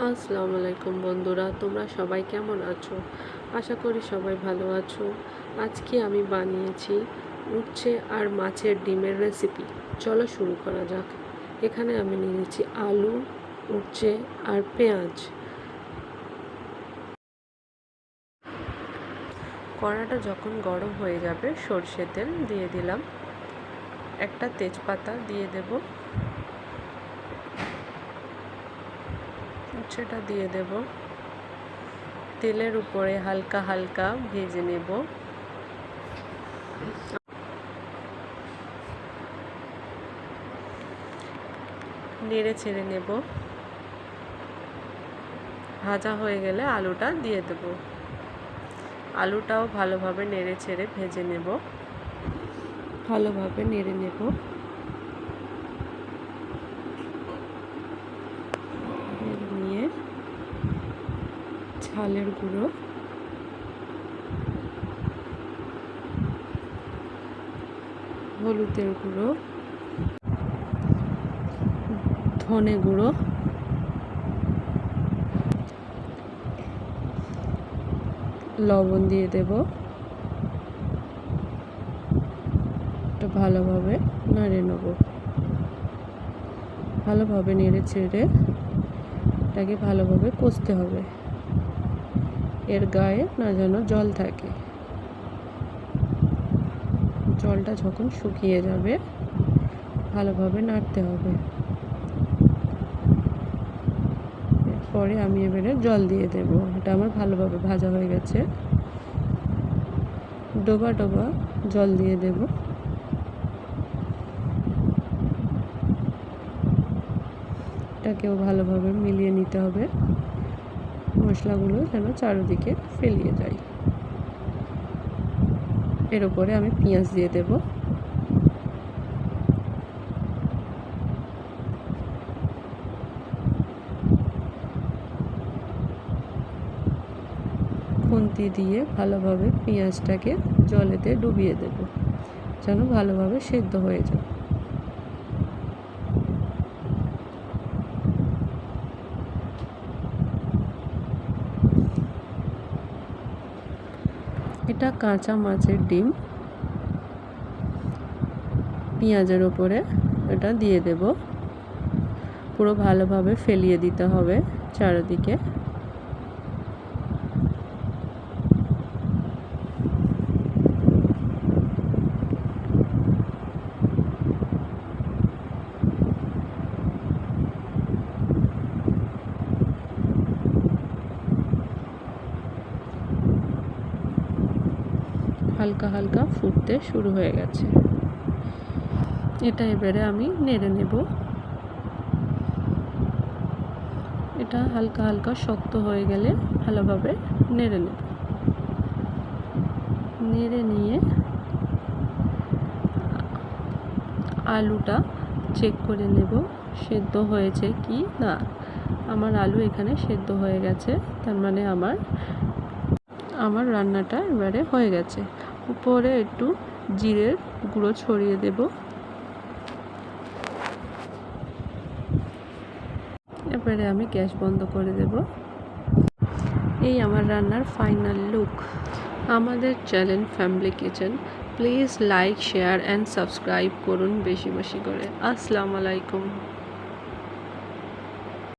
আসসালামু আলাইকুম বন্ধুরা, তোমরা সবাই কেমন আছো? আশা করি সবাই ভালো আছো। আজকে আমি বানিয়েছি উচ্ছে আর মাছের ডিমের রেসিপি। চলো শুরু করা যাক। এখানে আমি নিয়েছি আলু, উচ্ছে আর পেঁয়াজ। কড়াটা যখন গরম হয়ে যাবে সরষের তেল দিয়ে দিলাম, একটা তেজপাতা দিয়ে দেব, উচ্ছেটা দিয়ে দেব, তেলের উপরে হালকা হালকা ভেজে নেব। নেড়ে ছেড়ে নেব। ভাজা হয়ে গেলে আলুটা দিয়ে দেব। আলুটাও ভালোভাবে নেড়ে ছেড়ে ভেজে নেব। ভালোভাবে নেড়ে নেব। নিয়ে ঝালের গুঁড়ো, হলুদের গুঁড়ো, ধনে গুঁড়ো, লবণ দিয়ে দেব। এটা ভালোভাবে নেড়ে নেব। ভালোভাবে নেড়ে ছেড়ে এটাকে ভালোভাবে কষতে হবে। এর গায়ে না যেন জল থাকে। জলটা যখন শুকিয়ে যাবে ভালোভাবে নাড়তে হবে। এরপরে আমি এবারে জল দিয়ে দেব। এটা আমার ভালোভাবে ভাজা হয়ে গেছে। ডোবা ডোবা জল দিয়ে দেব। এটাকেও ভালোভাবে মিলিয়ে নিতে হবে। মশলাগুলো যেন চারিদিকে ফেলিয়ে যায়। এর উপরে আমি পেঁয়াজ দিয়ে দেব। খুন্তি দিয়ে ভালোভাবে পেঁয়াজটাকে জলেতে ডুবিয়ে দেব, যেন ভালোভাবে সেদ্ধ হয়ে যায়। এটা কাঁচা মাছের ডিম পেঁয়াজের ওপরে এটা দিয়ে দেব। পুরো ভালোভাবে ফেলিয়ে দিতে হবে চারিদিকে। হালকা হালকা ফুটতে শুরু হয়ে গেছে। এটা এবারে আমি নেড়ে নেব। এটা হালকা হালকা শক্ত হয়ে গেলে ভালোভাবে নেড়ে নেব। নেড়ে নিয়ে আলুটা চেক করে নেব সেদ্ধ হয়েছে কি না। আমার আলু এখানে সেদ্ধ হয়ে গেছে, তার মানে আমার রান্নাটা এবারে হয়ে গেছে। উপরে একটু জিরের গুঁড়ো ছড়িয়ে দেব। এবারে আমি গ্যাস বন্ধ করে দেব। এই আমার রান্নার ফাইনাল লুক। আমাদের channel family kitchen please like, share and subscribe করুন বেশি বেশি করে। আসসালামু আলাইকুম।